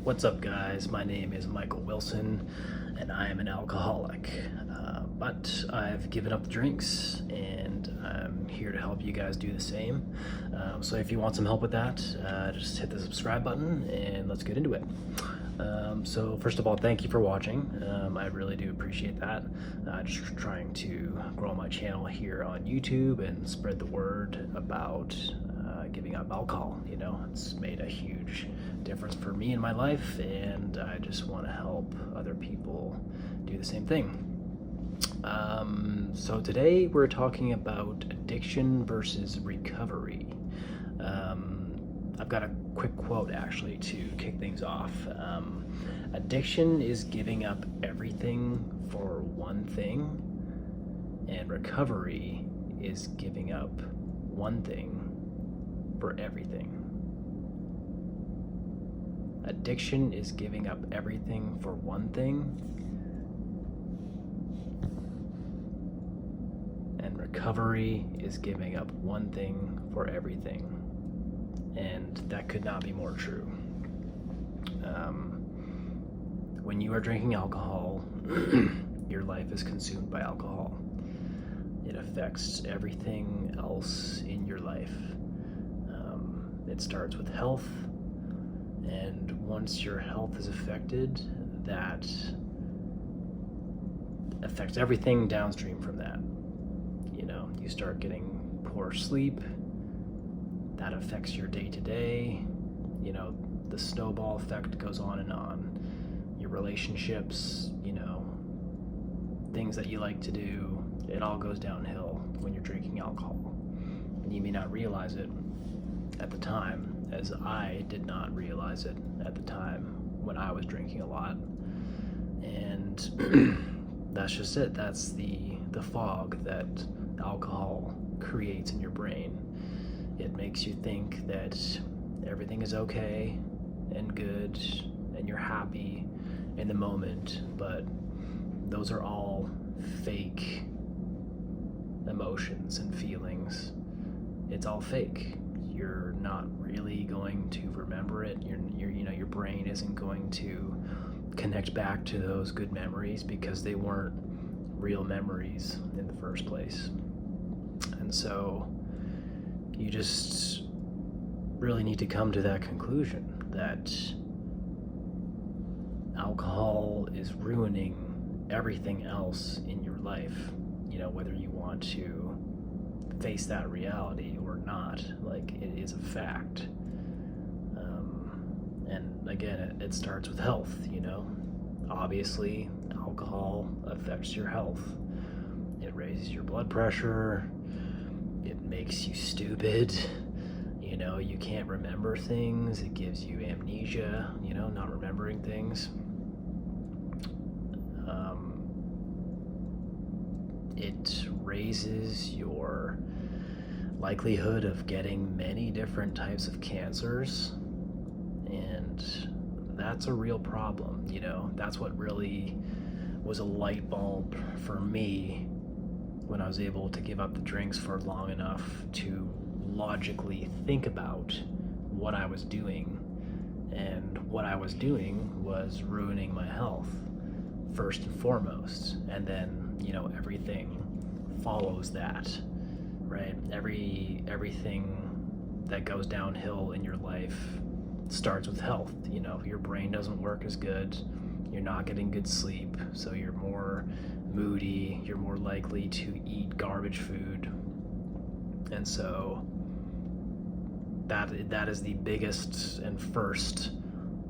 What's up, guys? My name is Michael Wilson, and I am an alcoholic. But I've given up the drinks, and I'm here to help you guys do the same. So if you want some help with that, just hit the subscribe button, and let's get into it. So first of all, thank you for watching. I really do appreciate that. Just trying to grow my channel here on YouTube and spread the word about giving up alcohol. You know, it's made a huge difference for me in my life, and I just want to help other people do the same thing. So today we're talking about addiction versus recovery. I've got a quick quote actually to kick things off. Addiction is giving up everything for one thing, and recovery is giving up one thing for everything. Addiction is giving up everything for one thing, and recovery is giving up one thing for everything. And that could not be more true. When you are drinking alcohol, your life is consumed by alcohol. It affects everything else in your life. It starts with health, and once your health is affected, that affects everything downstream from that. You know, you start getting poor sleep, that affects your day-to-day. You know, the snowball effect goes on and on. Your relationships, you know, things that you like to do, it all goes downhill when you're drinking alcohol. And you may not realize it at the time, as I did not realize it at the time when I was drinking a lot. And that's just it. That's the fog that alcohol creates in your brain. It makes you think that everything is okay and good and you're happy in the moment, but those are all fake emotions and feelings. It's all fake. You're not really going to remember it. Your brain isn't going to connect back to those good memories because they weren't real memories in the first place. And so you just really need to come to that conclusion that alcohol is ruining everything else in your life. You know, whether you want to face that reality or not, like, it is a fact. And again, it starts with health. You know, obviously alcohol affects your health. It raises your blood pressure, it makes you stupid, you know, you can't remember things, it gives you amnesia, you know, not remembering things. It raises your likelihood of getting many different types of cancers, and that's a real problem. You know, that's what really was a light bulb for me when I was able to give up the drinks for long enough to logically think about what I was doing. And what I was doing was ruining my health first and foremost, and then, you know, everything follows that, right? Everything that goes downhill in your life starts with health. You know, your brain doesn't work as good, you're not getting good sleep, so you're more moody, you're more likely to eat garbage food. And so that is the biggest and first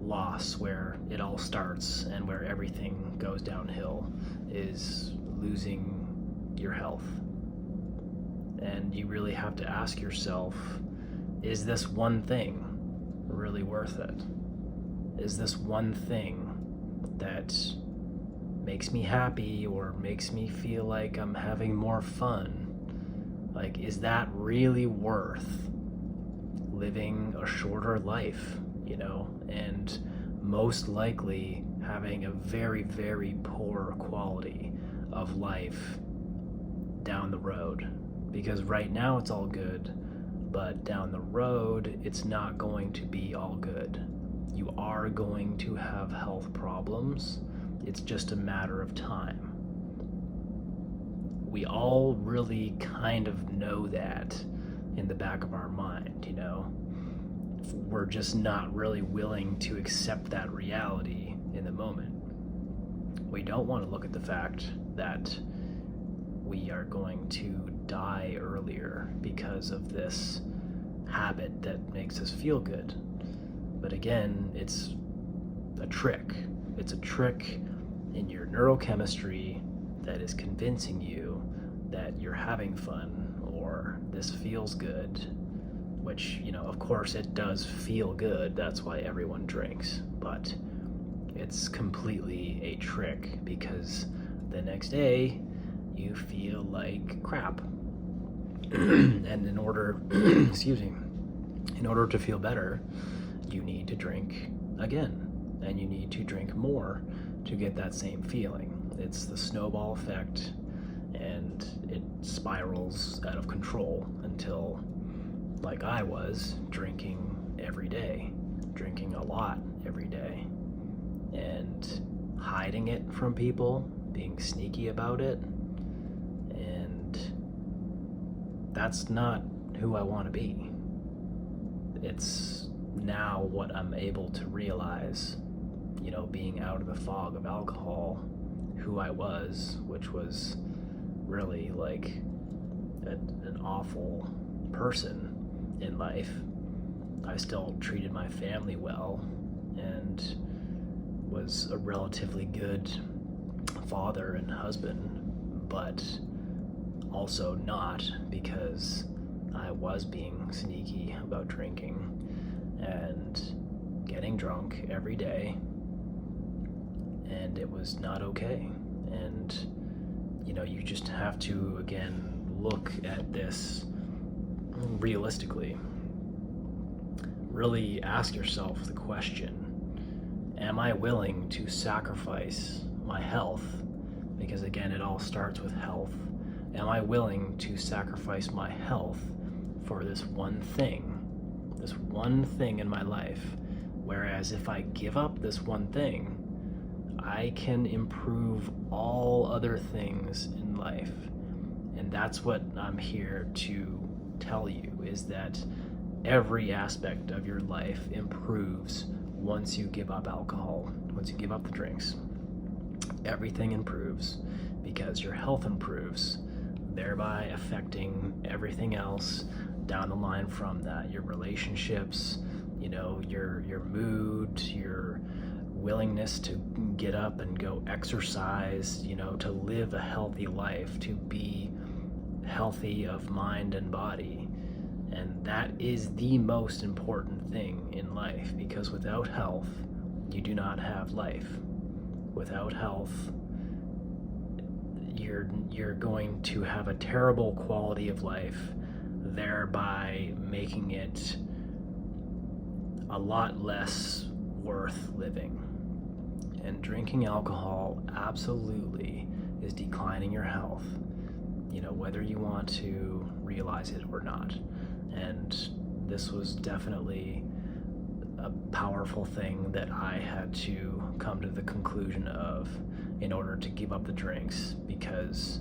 loss, where it all starts and where everything goes downhill, is losing your health. And you really have to ask yourself, is this one thing really worth it? Is this one thing that makes me happy or makes me feel like I'm having more fun? Like, is that really worth living a shorter life, you know, and most likely having a very, very poor quality of life down the road? Because right now it's all good, but down the road it's not going to be all good. You are going to have health problems. It's just a matter of time. We all really kind of know that in the back of our mind, you know? We're just not really willing to accept that reality in the moment. We don't want to look at the fact that we are going to die earlier because of this habit that makes us feel good. But again, it's a trick. It's a trick in your neurochemistry that is convincing you that you're having fun or this feels good, which, you know, of course it does feel good. That's why everyone drinks. But it's completely a trick because the next day you feel like crap. And in order, in order to feel better, you need to drink again, and you need to drink more to get that same feeling. It's the snowball effect, and it spirals out of control until, like I was, drinking every day, drinking a lot every day, and hiding it from people, being sneaky about it, and that's not who I want to be. It's now what I'm able to realize, you know, being out of the fog of alcohol, who I was, which was really like an awful person in life. I still treated my family well and was a relatively good father and husband, but also not, because I was being sneaky about drinking and getting drunk every day, and it was not okay. And, you know, you just have to, again, look at this realistically. Really ask yourself the question, am I willing to sacrifice my health? Because again, it all starts with health. Am I willing to sacrifice my health for this one thing in my life? Whereas if I give up this one thing, I can improve all other things in life. And that's what I'm here to tell you, is that every aspect of your life improves once you give up alcohol, once you give up the drinks. Everything improves because your health improves, thereby affecting everything else down the line from that. Your relationships, you know, your mood, your willingness to get up and go exercise, you know, to live a healthy life, to be healthy of mind and body. And that is the most important thing in life, because without health, you do not have life. Without health, you're going to have a terrible quality of life, thereby making it a lot less worth living. And drinking alcohol absolutely is declining your health, you know, whether you want to realize it or not. And this was definitely a powerful thing that I had to come to the conclusion of in order to give up the drinks, because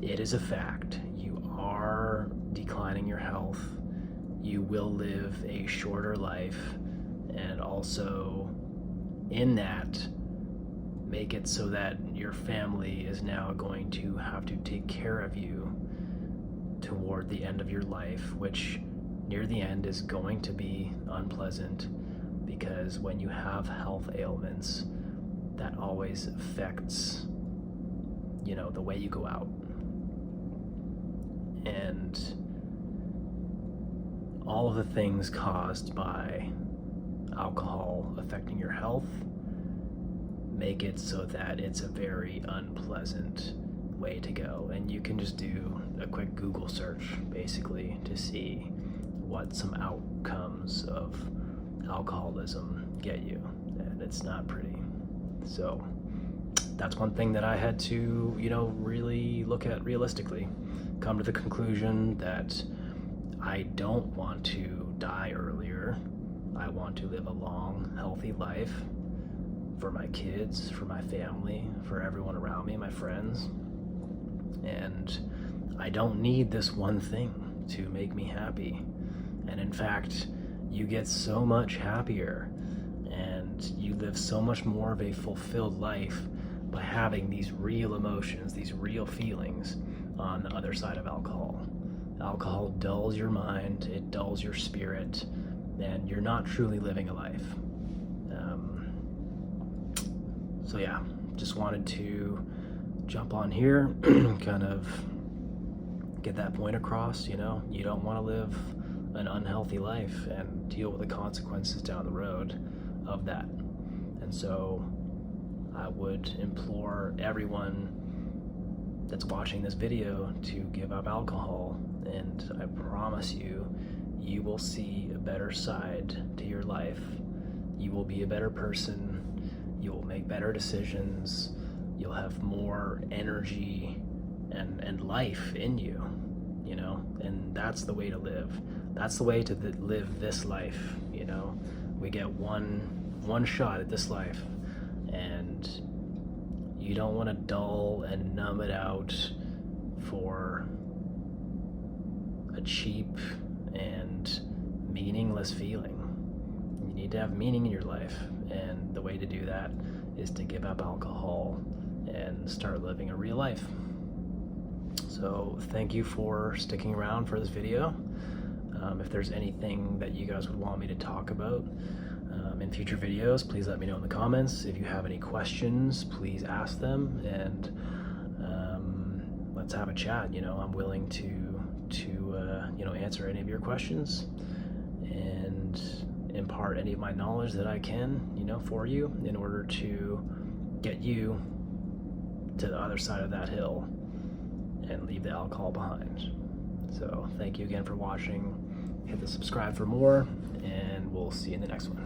it is a fact. You are declining your health. You will live a shorter life, and also in that, make it so that your family is now going to have to take care of you toward the end of your life, which near the end is going to be unpleasant, because when you have health ailments, that always affects, you know, the way you go out. And all of the things caused by alcohol affecting your health make it so that it's a very unpleasant way to go. And you can just do a quick Google search basically to see what some outcomes of alcoholism get you, and it's not pretty. So that's one thing that I had to, you know, really look at realistically, come to the conclusion that I don't want to die earlier. I want to live a long, healthy life for my kids, for my family, for everyone around me, my friends. And I don't need this one thing to make me happy. And in fact, you get so much happier and you live so much more of a fulfilled life by having these real emotions, these real feelings on the other side of alcohol. Alcohol dulls your mind, it dulls your spirit, and you're not truly living a life. So yeah, just wanted to jump on here, kind of get that point across. You don't want to live an unhealthy life and deal with the consequences down the road of that. And so I would implore everyone that's watching this video to give up alcohol, and I promise you, you will see a better side to your life. You will be a better person, you will make better decisions, you'll have more energy and life in you, and that's the way to live. That's the way to live this life. We get one shot at this life, and you don't want to dull and numb it out for a cheap and meaningless feeling. You need to have meaning in your life, and the way to do that is to give up alcohol and start living a real life. So thank you for sticking around for this video. If there's anything that you guys would want me to talk about in future videos, please let me know in the comments. If you have any questions, please ask them, and let's have a chat. I'm willing to answer any of your questions and impart any of my knowledge that I can, for you, in order to get you to the other side of that hill and leave the alcohol behind. So thank you again for watching. Hit the subscribe for more, and we'll see you in the next one.